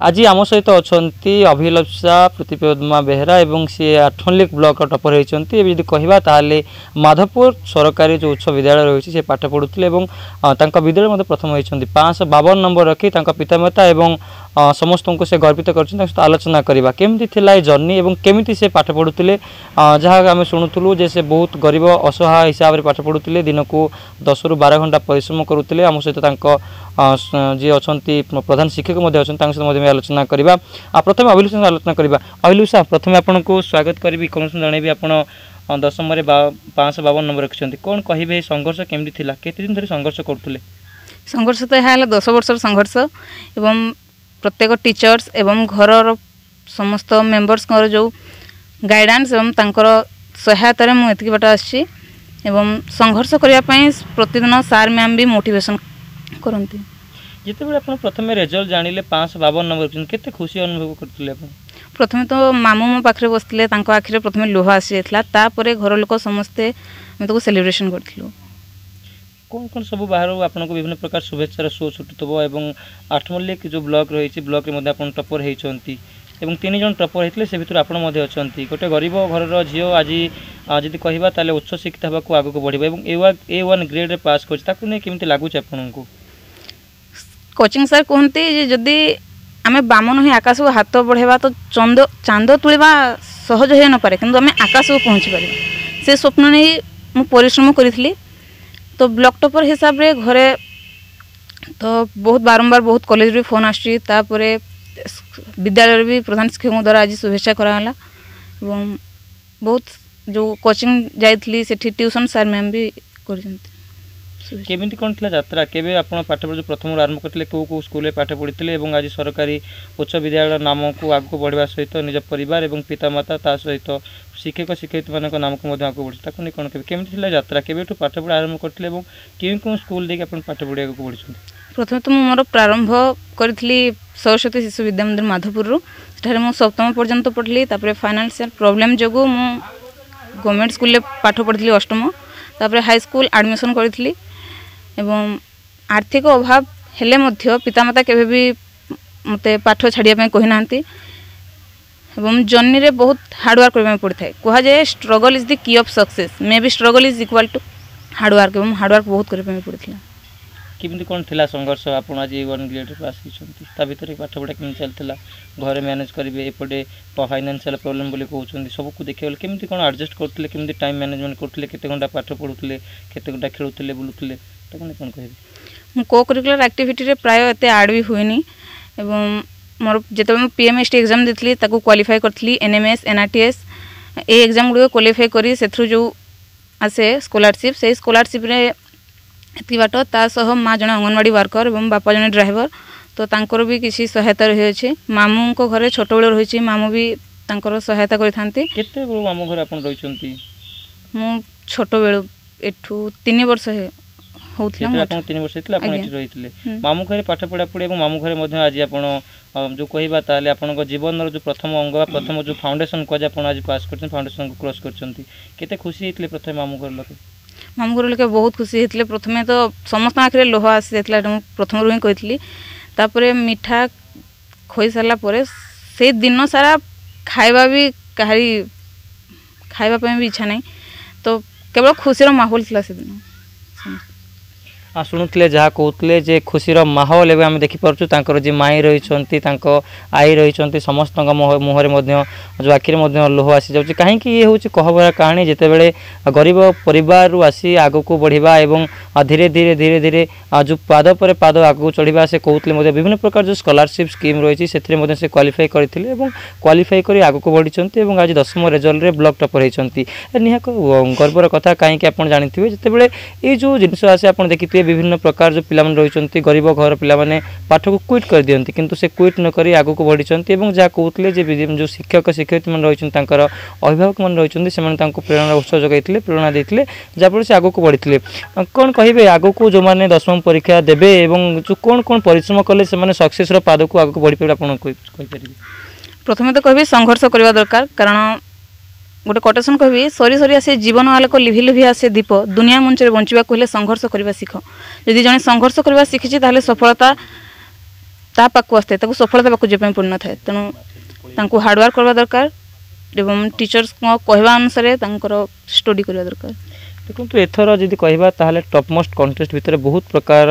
आज आम सहित अच्छा अभिलप्सा प्रतिपदमा बेहरा एवं सी आठमल्लिक ब्लॉक टपर होती कहवा ताले माधवपुर सरकारी जो उच्च विद्यालय रही है पाठ पढ़ुते विद्यालय प्रथम होती 552 नंबर रखी पितामाता एवं समस्त को से गर्वित कर आलोचना करवा केमती थी जर्नी और केमी से पाठ पढ़ुते जहाँ आम शुणुलु जे से बहुत गरीब असहाय हिसाब से पाठ पढ़ुते दिन को 10 ରୁ 12 घंटा परिश्रम करुते आम सहित जी अच्छा प्रधान शिक्षक सहित आलोचना करवा प्रथम अभिलुषा आलोचना करवा अभिलुषा प्रथम आपन को स्वागत करी कौन जनइबी आप 10वीं 552 नंबर रखिंट कौन कहे संघर्ष केमती थिला केते दिन धरी संघर्ष करथुले संघर्ष तो यह 10 वर्ष संघर्ष एवं प्रत्येक टीचर्स एवं घर समस्त मेंबर्स जो गाइडेंस एवं तांकर सहायतार मुझे बाट आसी एवं संघर्ष करने प्रतिदिन सार मैम भी मोटिवेशन करती जिते बड़े आप प्रथम रिजल्ट जानिले 552 नंबर केते खुशी अनुभव करथिले आप प्रथम तो मामू मो पाखरे बसले तांको आखिरे प्रथम लोहा आसी जाइतला तापरे घर लोक समस्ते तो सेलिब्रेशन करथिलु कौन कौन सब बाहर आपन को विभिन्न प्रकार शुभेच्छार शो छुटुतबो एवं आठमल्लिक जो ब्लॉक रही ब्लॉक रे मध्ये आपन टपर हेचंती एवं 3 जन टपर हेतले से भितर आपन मध्ये अछंती गोटे गरीब घरर झियो आज जदि कहबा ताले उच्च शिक्षित हबाको आगो को बढ़िबा एवं A1 ग्रेड रे पास करछ ताकु ने केमति लागुछ आपन को कोचिंग सर कहते जदि आम बामन ही आकाश को हाथ बढ़ेबा तो चांद तुलिबा सहज हो न पारे किंतु आम आकाश को पहुँची पार से स्वप्न नहीं मु परिश्रम करी तो ब्लॉक टॉपर हिसाब रे घरे तो बहुत बारंबार बहुत कॉलेज रे फोन आसपर विद्यालय भी प्रधान शिक्षक द्वारा आज शुभेच्छा कराला एवं बहुत जो कोचिंग जाइली से ट्यूशन सार मैम भी कर केमिति कोन थिला यात्रा केबे आपण पाठ पढ़ प्रथम आरंभ करथिले को स्कूल रे पाठ पढ़िथिले एवं आज सरकारी उच्च विद्यालय नाम को आगु बढ़िबा सहित निज परिवार एवं पितामाता ता सहित शिक्षक शिक्षयित्री मानक नाम को मध्ये आगु बढ़ि ताकु नै कोन केमिति थिला यात्रा केबेठु पाठ पढ़ आरंभ करथिले एवं केउ स्कूल दे आपण पाठ पढ़िया को बढ़िछन प्रथम तो मोर प्रारंभ करथिली सरस्वती शिशु विद्या मंदिर माधवपुर रु सेठारे मु सप्तम पर्यंत पढ़ली तापर फाइनेंशियल प्रॉब्लम जगो मु गवर्नमेंट स्कूल रे पाठ पढ़थिली अष्टम तापर हाई स्कूल एडमिशन करथिली एवं आर्थिक अभाव हेले मध्य पितामाता केबे भी मते पाठ छाड़िया कही ना एवं जर्नी रे बहुत हार्डवर्क करबा पड़ता है कहा जाए struggle is the key of success maybe struggle is equal to hard work एवं हार्डवर्क बहुत करबा पड़ता केमती कौन थिला संघर्ष आप आज 1 ग्रेड पास होती ता भीतर पाठ पढ़ा केमती चलता घर मैनेज करेंगे एपटे फाइनेंशियल प्रॉब्लम बोली कहते सब को देखिए केमती कौन एडजस्ट करते केमती टाइम मैनेजमेंट करते केते घंटा पाठ पढ़ुते केते घंटा खेलुते बुलुते कौन कहे मु को करिकुलर एक्टिविटी रे प्राय एते ऐड भी हुएनी एवं मोर जेते मैं PMST एग्जाम देथली ताको क्वालिफाई करथली NMS NRTS ए एग्जाम गुड क्वालिफाई करी सेथरु जो आसे स्कॉलरशिप से स्कॉलरशिप रे एति बाट ता सह माँ जन अंगनवाड़ी वर्कर एवं बापा जन ड्राइवर तो तांकर भी किसी सहायता रही अछि मामू को घरे छोट बेले रही मामू भी तांकर सहायता करिथांती केते बेलु मामू घर आपन रहिचंती मु छोट बेलु एठू 3 वर्ष हे होतला 3 वर्ष हेतला आपन एठी रहितले मामू घरे पाठ पढ़ा पड़े एवं मामू घरे मध्ये आज आपन जो कहबा ताले आपन को जीवन रो जो प्रथम अंग प्रथम जो फाउंडेशन को आपन आज पास करछन फाउंडेशन को क्रॉस करछंती केते खुशी हेतले प्रथम मामू घर लोक मामू घर लोक बहुत खुशी हेतले प्रथमे तो समस्त आखरे लोहा आसी जातला प्रथम रु ही कहितली तापरे मिठा खोई साला परे से दिन सारा खाइबा भी कहारी खाइबा पे भी इच्छा नहीं तो केवल खुशी माहौल था से दिन शुणुले जहाँ कहते जे खुशीर माहौल एवं आम देखिपुर जी माई रही आई रही समस्त मुहर जो आखिरी लोह आसी जाऊँगी कहीं ये हूँ कहबरा कहानी जितेबले गरीब परिवार आसी आग को बढ़िया एवं धीरे धीरे धीरे धीरे जो पाद पर पाद आग चढ़ा से कहते विभिन्न प्रकार जो स्कॉलरशिप स्कीम रही से क्वालिफाई करते क्वालिफाई कर आग को बढ़ी आज 10वीं रिजल्ट रे ब्लॉक टॉपर होती निहाक गर्वर कथा कहीं आप जानते जितेबले ये जो जिनस आसे आप देखिए विभिन्न प्रकार जो पिला रही गरीब घर पिलाने पाठ को क्विट कर दिखती किंतु से क्विट नक आग को बढ़ी जहाँ कहते जो शिक्षक शिक्षयित्री मैंने रही अभिभावक मैंने रही से प्रेरणा उत्स जगह प्रेरणा देते जहाँफल से आग को बढ़ी कौन कहे आग को जो मैंने 10वीं परीक्षा देवे जो कौन कौन परिश्रम कले से सक्सेस पाद को आग को बढ़ी पारे आप प्रथम तो कह संघर्ष करने दरकार कारण गोटे कोटेशन कहि सरी सरी आसे जीवन आलोक लिभि लिभि आसे दीप दुनिया मंच में बंचा हेले संघर्ष करने शिख जदि जड़े संघर्ष करने शिखी सफलता ତା ପାଖକୁ ଆସିଥାଏ ତାକୁ ସଫଳତା ପାଖକୁ ଯିବା ପାଇଁ ପଡ଼ିନଥାଏ ତେଣୁ ତାଙ୍କୁ ହାର୍ଡ଼ୱାର୍କ କରିବା ଦରକାର ଏବଂ ଟିଚର୍ସଙ୍କ କହିବା ଅନୁସାରେ ତାଙ୍କର ଷ୍ଟଡି କରିବା ଦରକାର। ଦେଖନ୍ତୁ ଏଥର ଯଦି କହିବା ତାହେଲେ ଟପ୍ ମୋଷ୍ଟ କଣ୍ଟେଷ୍ଟ ଭିତରେ ବହୁତ ପ୍ରକାର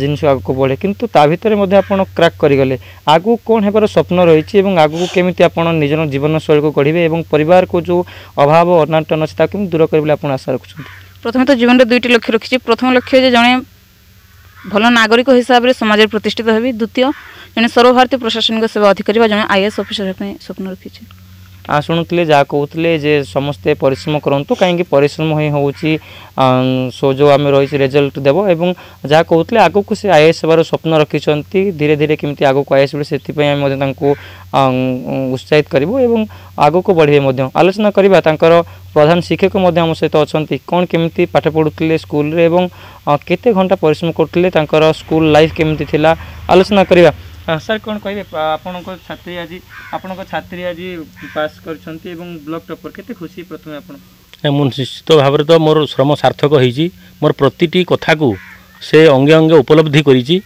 ଜିନିଷ ଆଗକୁ ବଢ଼େ କିନ୍ତୁ ତା ଭିତରେ ମଧ୍ୟ ଆପଣ କ୍ରାକ୍ କରିଗଲେ ଆଗକୁ କ'ଣ ହେବାର ସ୍ୱପ୍ନ ରହିଛି ଏବଂ ଆଗକୁ କେମିତି ଆପଣ ନିଜର ଜୀବନଶୈଳୀକୁ ଗଢ଼ିବେ ଏବଂ ପରିବାରକୁ ଯେଉଁ ଅଭାବ ଅନାଟନ ଅଛି ତାକୁ କେମିତି ଦୂର କରିବେ ବୋଲି ଆପଣ ଆଶା ରଖୁଛନ୍ତି? ପ୍ରଥମେ ତ ଜୀବନରେ ଦୁଇଟି ଲକ୍ଷ୍ୟ ରଖିଛି। ପ୍ରଥମ ଲକ୍ଷ୍ୟ ଯେ ଜଣେ ଭଲ ନାଗରିକ ହିସାବରେ ସମାଜରେ ପ୍ରତିଷ୍ଠିତ ହେବି। ଦ୍ୱିତୀୟ ଜଣେ ସର୍ବଭାରତୀୟ ପ୍ରଶାସନିକ ସେବା ଅଧିକାରୀ ବା ଜଣେ IAS ଅଫିସର ହେବା ପାଇଁ ସ୍ୱପ୍ନ ରଖିଛି। ଶୁଣୁଥିଲେ ଯାହା କହୁଥିଲେ ଯେ ସମସ୍ତେ ପରିଶ୍ରମ କରନ୍ତୁ କାହିଁକି ପରିଶ୍ରମ ହିଁ ହେଉଛି ସୋ ଯେଉଁ ଆମେ ରହିଛି ରେଜଲ୍ଟ ଦେବ ଏବଂ ଯାହା କହୁଥିଲେ ଆଗକୁ ସେ IAS ହେବାର ସ୍ୱପ୍ନ ରଖିଛନ୍ତି ଧୀରେ ଧୀରେ କେମିତି ଆଗକୁ IAS ବଢ଼େ ସେଥିପାଇଁ ଆମେ ମଧ୍ୟ ତାଙ୍କୁ ଉତ୍ସାହିତ କରିବୁ ଏବଂ ଆଗକୁ ବଢ଼ିବେ ମଧ୍ୟ। ଆଲୋଚନା କରିବା ତାଙ୍କର ପ୍ରଧାନ ଶିକ୍ଷକ ମଧ୍ୟ ଆମ ସହିତ ଅଛନ୍ତି କ'ଣ କେମିତି ପାଠ ପଢ଼ୁଥିଲେ ସ୍କୁଲରେ ଏବଂ କେତେ ଘଣ୍ଟା ପରିଶ୍ରମ କରୁଥିଲେ ତାଙ୍କର ସ୍କୁଲ ଲାଇଫ୍ କେମିତି ଥିଲା ଆଲୋଚନା କରିବା। ସାର୍ କ'ଣ କହିବେ ଆପଣଙ୍କ ଛାତ୍ରୀ ଆଜି ପାସ୍ କରିଛନ୍ତି ଏବଂ ବ୍ଲକ୍ ଟପର କେତେ ଖୁସି ପ୍ରଥମେ ଆପଣ? ମୁଁ ନିଶ୍ଚିତ ଭାବରେ ତ ମୋର ଶ୍ରମ ସାର୍ଥକ ହୋଇଛି। ମୋର ପ୍ରତିଟି କଥାକୁ ସେ ଅଙ୍ଗେ ଅଙ୍ଗେ ଉପଲବ୍ଧି କରିଛି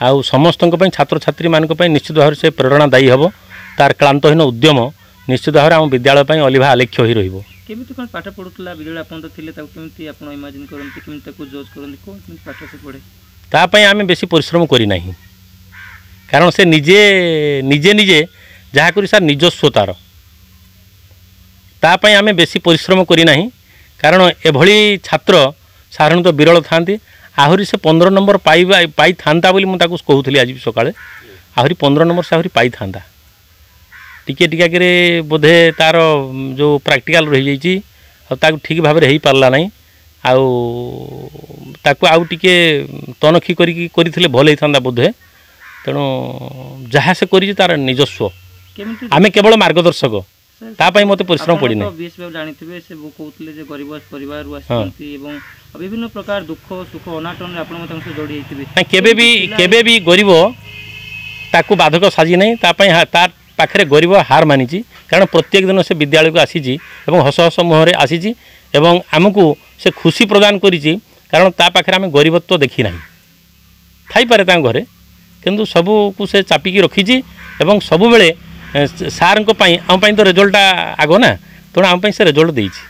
ଆଉ ସମସ୍ତଙ୍କ ପାଇଁ ଛାତ୍ରଛାତ୍ରୀମାନଙ୍କ ପାଇଁ ନିଶ୍ଚିତ ଭାବରେ ସେ ପ୍ରେରଣାଦାୟୀ ହେବ। ତାର କ୍ଳାନ୍ତହୀନ ଉଦ୍ୟମ ନିଶ୍ଚିତ ଭାବରେ ଆମ ବିଦ୍ୟାଳୟ ପାଇଁ ଅଲିଭା ଆଲେଖ୍ୟ ହୋଇ ରହିବ। କେମିତି କ'ଣ ପାଠ ପଢ଼ୁଥିଲା ବିଦ୍ୟାଳୟ ଆପଣ ତ ଥିଲେ ତାକୁ କେମିତି ଆପଣ ଇମାଜିନ୍ କରନ୍ତି କେମିତି ତାକୁ ଜଜ୍ କରନ୍ତି କ'ଣ କେମିତି ପାଠ ସେ ପଢ଼େ? ତା ପାଇଁ ଆମେ ବେଶୀ ପରିଶ୍ରମ କରିନାହିଁ କାରଣ ସେ ନିଜେ ନିଜେ ଯାହା କରି ସାର୍ ନିଜସ୍ୱ ତାର ତା ପାଇଁ ଆମେ ବେଶୀ ପରିଶ୍ରମ କରିନାହିଁ କାରଣ ଏଭଳି ଛାତ୍ର ସାଧାରଣତଃ ବିରଳ ଥାନ୍ତି। ଆହୁରି ସେ 15 ନମ୍ବର ପାଇଥାନ୍ତା ବୋଲି ମୁଁ ତାକୁ କହୁଥିଲି ଆଜି ସକାଳେ ଆହୁରି 15 ନମ୍ବର ସେ ଆହୁରି ପାଇଥାନ୍ତା। ଟିକେ ଟିକାକରେ ବୋଧେ ତାର ଯେଉଁ ପ୍ରାକ୍ଟିକାଲ ରହିଯାଇଛି ଆଉ ତାକୁ ଠିକ୍ ଭାବରେ ହେଇପାରିଲା ନାହିଁ ଆଉ ତାକୁ ଆଉ ଟିକେ ତନଖି କରିଥିଲେ ଭଲ ହେଇଥାନ୍ତା ବୋଧେ। ତେଣୁ ଯାହା ସେ କରିଛି ତାର ନିଜସ୍ୱ ଆମେ କେବଳ ମାର୍ଗଦର୍ଶକ ତା ପାଇଁ ମୋତେ ପରିଶ୍ରମ ପଡ଼ିନି। ଜାଣିଥିବେ ସେ କହୁଥିଲେ ଯେ ଗରିବ ପରିବାରରୁ ଆସିଛନ୍ତି ଏବଂ ବିଭିନ୍ନ ପ୍ରକାର ଦୁଃଖ ସୁଖ ଅନାଟନରେ ଆପଣ ତାଙ୍କ ସହ ଯୋଡ଼ି ହେଇଥିବେ। କେବେ ବି ଗରିବ ତାକୁ ବାଧକ ସାଜି ନାହିଁ ତା ପାଇଁ ତା ପାଖରେ ଗରିବ ହାର ମାନିଛି କାରଣ ପ୍ରତ୍ୟେକ ଦିନ ସେ ବିଦ୍ୟାଳୟକୁ ଆସିଛି ଏବଂ ହସ ହସ ମୁହଁରେ ଆସିଛି ଏବଂ ଆମକୁ ସେ ଖୁସି ପ୍ରଦାନ କରିଛି କାରଣ ତା ପାଖରେ ଆମେ ଗରିବତ୍ୱ ଦେଖି ନାହିଁ। ଥାଇପାରେ ତାଙ୍କ ଘରେ କିନ୍ତୁ ସବୁକୁ ସେ ଚାପିକି ରଖିଛି ଏବଂ ସବୁବେଳେ ସାର୍ଙ୍କ ପାଇଁ ଆମ ପାଇଁ ତ ରେଜଲ୍ଟଟା ଆଗ ନା ତେଣୁ ଆମ ପାଇଁ ସେ ରେଜଲ୍ଟ ଦେଇଛି।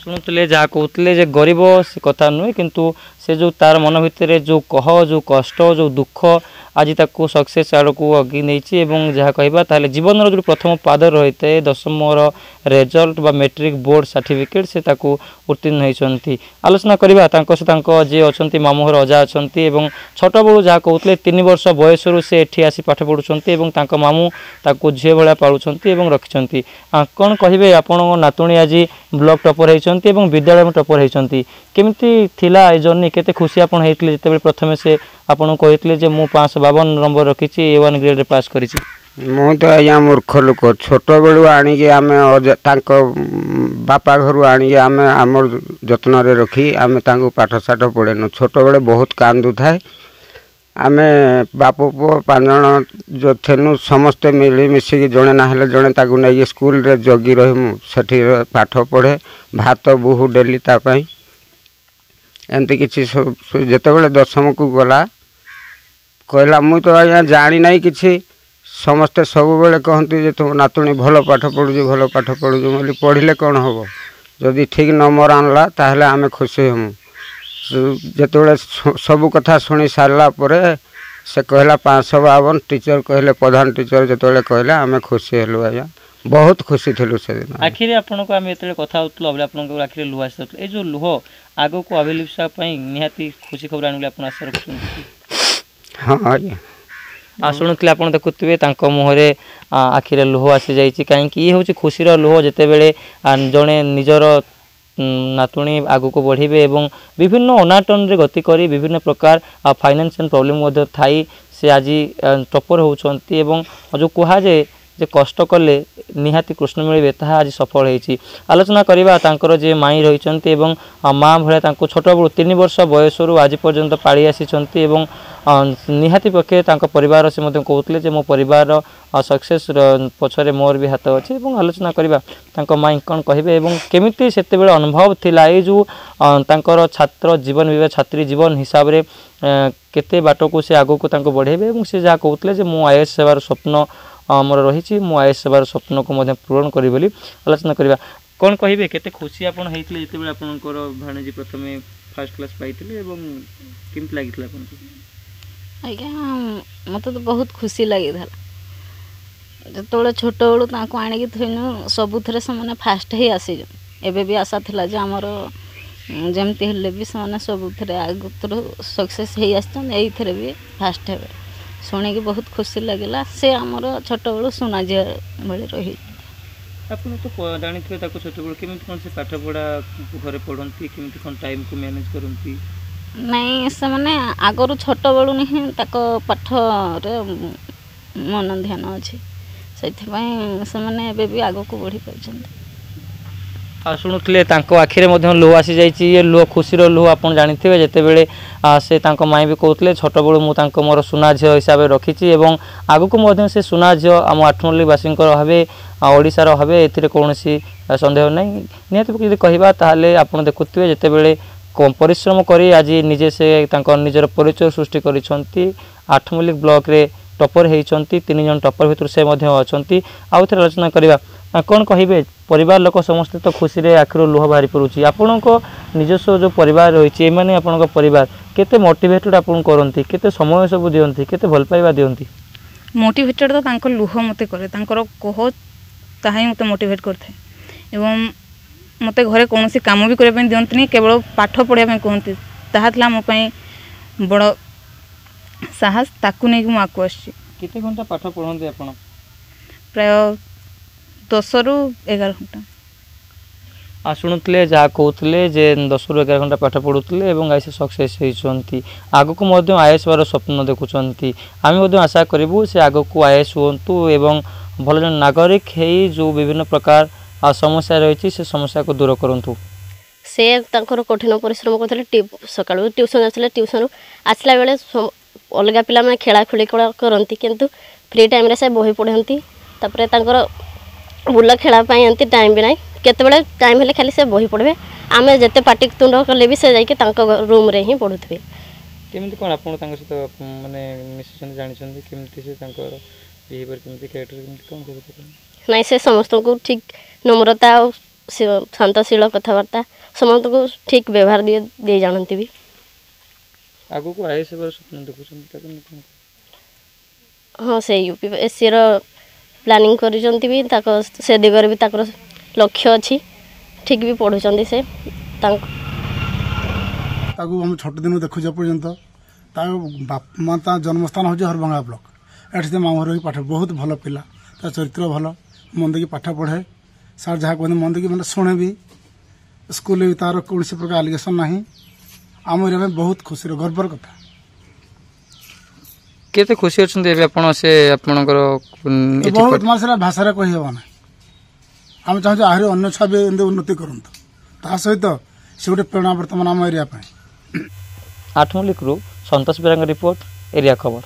ଶୁଣୁଥିଲେ ଯାହା କହୁଥିଲେ ଯେ ଗରିବ ସେ କଥା ନୁହେଁ କିନ୍ତୁ ସେ ଯେଉଁ ତାର ମନ ଭିତରେ ଯେଉଁ ଯେଉଁ କଷ୍ଟ ଯେଉଁ ଦୁଃଖ ଆଜି ତାକୁ ସକ୍ସେସ୍ ଆଡ଼କୁ ଅଗି ନେଇଛି ଏବଂ ଯାହା କହିବା ତାହେଲେ ଜୀବନର ଯେଉଁ ପ୍ରଥମ ପାଦ ରହିଥାଏ ଦଶମର ରେଜଲ୍ଟ ବା ମେଟ୍ରିକ୍ ବୋର୍ଡ଼ ସାର୍ଟିଫିକେଟ୍ ସେ ତାକୁ ଉତ୍ତୀର୍ଣ୍ଣ ହୋଇଛନ୍ତି। ଆଲୋଚନା କରିବା ତାଙ୍କ ସହ ତାଙ୍କ ଯିଏ ଅଛନ୍ତି ମାମୁଁ ଘର ଅଜା ଅଛନ୍ତି ଏବଂ ଛୋଟବେଳୁ ଯାହା କହୁଥିଲେ 3 ବର୍ଷ ବୟସରୁ ସେ ଏଠି ଆସି ପାଠ ପଢ଼ୁଛନ୍ତି ଏବଂ ତାଙ୍କ ମାମୁଁ ତାକୁ ଝିଅ ଭଳିଆ ପାଳୁଛନ୍ତି ଏବଂ ରଖିଛନ୍ତି। କ'ଣ କହିବେ ଆପଣଙ୍କ ନାତୁଣୀ ଆଜି ବ୍ଲକ୍ ଟପର ହେଇଛନ୍ତି ଏବଂ ବିଦ୍ୟାଳୟ ଟପର ହେଇଛନ୍ତି କେମିତି ଥିଲା ଏ ଜର୍ଣ୍ଣି କେତେ ଖୁସି ଆପଣ ହେଇଥିଲେ ଯେତେବେଳେ ପ୍ରଥମେ ସେ ଆପଣଙ୍କୁ କହିଥିଲେ ଯେ ମୁଁ 552 ନମ୍ବର ରଖିଛି A1 ଗ୍ରେଡ଼ରେ ପାସ୍ କରିଛି? ମୁଁ ତ ଆଜ୍ଞା ମୂର୍ଖ ଲୋକ ଛୋଟବେଳୁ ଆଣିକି ଆମେ ତାଙ୍କ ବାପା ଘରୁ ଆଣିକି ଆମେ ଆମର ଯତ୍ନରେ ରଖି ଆମେ ତାଙ୍କୁ ପାଠଶାଠ ପଢ଼େଇନୁ। ଛୋଟବେଳେ ବହୁତ କାନ୍ଦୁଥାଏ ଆମେ ବାପ ପୁଅ 5 ଜଣ ଯେଉଁ ଥିଲୁ ସମସ୍ତେ ମିଳିମିଶିକି ଜଣେ ନା ହେଲେ ଜଣେ ତାକୁ ନେଇକି ସ୍କୁଲରେ ଜଗି ରହିମୁ ସେଠି ପାଠ ପଢ଼େ ଭାତ ବୋହୁ ଡେଲି ତା ପାଇଁ ଏମିତି କିଛି ଯେତେବେଳେ ଦଶମକୁ ଗଲା କହିଲା ମୁଁ ତ ଆଜ୍ଞା ଜାଣି ନାହିଁ କିଛି ସମସ୍ତେ ସବୁବେଳେ କହନ୍ତି ଯେ ତୁମ ନାତୁଣୀ ଭଲ ପାଠ ପଢ଼ୁଛୁ ବୋଲି ପଢ଼ିଲେ କ'ଣ ହେବ ଯଦି ଠିକ୍ ନମ୍ବର ଆଣିଲା ତାହେଲେ ଆମେ ଖୁସି ହେମୁ। ଯେତେବେଳେ ସବୁ କଥା ଶୁଣି ସାରିଲା ପରେ ସେ କହିଲା 552 ଟିଚର କହିଲେ ପ୍ରଧାନ ଟିଚର ଯେତେବେଳେ କହିଲେ ଆମେ ଖୁସି ହେଲୁ ଆଜ୍ଞା ବହୁତ ଖୁସି ଥିଲୁ ସେଦିନ। ଆଖିରେ ଆପଣଙ୍କୁ ଆମେ ଯେତେବେଳେ କଥା ହେଉଥିଲୁ ଆପଣଙ୍କ ଆଖିରେ ଲୁହ ଆସିଯାଉଥିଲା ଏ ଯେଉଁ ଲୁହ ଆଗକୁ ଅଭିଲିପ୍ସା ପାଇଁ ନିହାତି ଖୁସି ଖବର ଆଣିଲେ ଆପଣ ଆଶା ରଖୁଛନ୍ତି? ହଁ ଆଜ୍ଞା। ଶୁଣୁଥିଲେ ଆପଣ ଦେଖୁଥିବେ ତାଙ୍କ ମୁହଁରେ ଆଖିରେ ଲୁହ ଆସିଯାଇଛି କାହିଁକି ଇଏ ହେଉଛି ଖୁସିର ଲୁହ ଯେତେବେଳେ ଜଣେ ନିଜର ନାତୁଣୀ ଆଗକୁ ବଢ଼ିବେ ଏବଂ ବିଭିନ୍ନ ଅନାଟନରେ ଗତି କରି ବିଭିନ୍ନ ପ୍ରକାର ଫାଇନାନ୍ସିଆଲ ପ୍ରୋବ୍ଲେମ୍ ମଧ୍ୟ ଥାଇ ସେ ଆଜି ଟପର ହେଉଛନ୍ତି ଏବଂ ଯେଉଁ କୁହାଯାଏ जे कष्ट कले निहाती कृष्ण मिले ताहा आज सफल होती। आलोचना करवा तांकर जे माई रही माँ भाया छोट बड़ू 3 वर्ष बयस आज पर्यंत पाड़ी आसी निहाती पक्षे परिवार से कहते जे मो परिवार सक्सेस पछरे मोर भी हाथ अच्छे। आलोचना करवा माई कौन कहे केमिति से अनुभव थिला ए जो तांकर छात्र जीवन भी छात्री जीवन हिसाब से केते बाट को से आगो को बढ़ेबे से जहाँ कहते जे मो आईएएस सेवार स्वप्न मोर रही मो आईएएस सेवार स्वप्न को पूरण करी बोली आलोचना करवा। कौन कहे केते खुशी आपन हेइतले जेते बेले आपनकर भाणेजी प्रथमे फर्स्ट क्लास पाइथिले एवं केमति लागितला आपनको? आज्ञा मत तो बहुत खुशी लगी था जो छोट बड़ू आणिकी थोन सबुथे से फास्ट ही आसी एबे भी आशा थिला जे आमर जमती हेले भी से सबुथे आगुतर सक्सेस हो आसर भी फास्ट हे शुणिकी बहुत खुशी लगे से आमर छोट बड़ू सुना झी भाई रही। आपन तो जानिथिबे ताको छोट बड़ केमिति कोन से पाठ पढ़ा घरे पढ़ंती केमिति कोन टाइम को मैनेज करंती? नहीं से माने आगरु छोट बड़ू नहीं ताको पाठ रे मन ध्यान अच्छी से एबे भी आगो को बढ़ी पाइछन्ते। आ शुणुले आखिरे लुह आसी जाइए लुह खुशीर लुह आप जानी जिते बड़े से माई भी कहते छोट बड़ू मुझे मोर सुना झील हिसाब से रखी आगक से सुना झील आम आठमल्लिकवासी भावे ओडार भावे ए कौन सन्देह ना निहत कहवा ताले आप देखुए जिते बड़े परिश्रम कर आज निजे से निजर परिचय सृष्टि कर आठमल्लिक ब्लॉक रे टपर होती 3 जन टपर भितर से आउ थे आलोचना करवा। कौन कहे परिवार लोक समस्ते तो खुशी रे आखिर लुह बाहरी पड़ुची आपण निजस्व जो परिवार रही मैंने आपण परिवार केते मोटिवेटेड आपन करंती केते समय सब दियंती केते भल पाइबा दियंती? मोटिवेटेड तो तांको लुह मते करे तांकर कह ताही मते मोटिवेट करथे एवं मते घरे कौन काम भी करबे दियंतनी केवल पाठ पढ़िया कहती ताहा थला मो पई बड़ साहस ताकू नहीं कि आकु आसी। केते घंटा पाठ पढ़ंती आपण? प्राय 10 ରୁ 11 घंटा। शुणुले जहाँ कहते जे 10 ରୁ 11 घंटा पाठ पढ़ुले आईएएस सक्सेस होती आग को आईएएस बार स्वप्न देखुं आम आशा करूँ से आग को आईएएस हूँ एवं भल जन नागरिक है जो विभिन्न प्रकार समस्या रही से समस्या को दूर करूँ। से कठिन परिश्रम करते सका ट्यूशन आसला ट्यूशन आसला बेले अलग पिला मैंने खेला खेली करती किंतु फ्री टाइम रे से बही पढ़ती तापर बुला खेलापाई एमती टाइम भी ना केतबेले टाइम हेले खाली से बही पढ़े आम जिते पाटी तुंड कले भी से जाके रूम रे ही पढ़ुथे। केमिति कोन आपन तांग सहित माने मिशन जानिछन केमिति से तांकर बिहेवियर केमिति कैरेक्टर केमिति कोन करते नहीं से समस्त को ठीक नम्रता और शांतशील कथबार्ता समस्त को ठीक व्यवहार दे जानती भी आगो को आईएएस बार स्वप्न देखुछन ताकन? हाँ से यूपीएससी रो प्लानिंग करिसंती भी ताको से दिगरे भी ताकर लक्ष्य अछि ठीक भी पढुचंती से ताको हम छोट दिन देखु जे पर्यंत बाप माँ ता जन्मस्थान हो हरभंगा ब्लॉक एठी मामू रही पाठ बहुत भल पिला ता चरित्र भल मन देखि पाठ पढ़े सर जहाँ कहते मन देखि मैंने शुणे भी स्कूल भी तार कौन प्रकार आलिगेसन ना आम एरिया में बहुत खुशी गर्वर कथा। केते खुशी अछंते आपण से आपनकर बहुत मासरा भाषा कहि हेबाना आम चाहू आहरी अन्य छुआ भी उन्नति करंतु ता सहित से गोटे प्रेरणा वर्तमान आम एरिया 8 मल्लिक रु संतोष बेरांग रिपोर्ट एरिया खबर।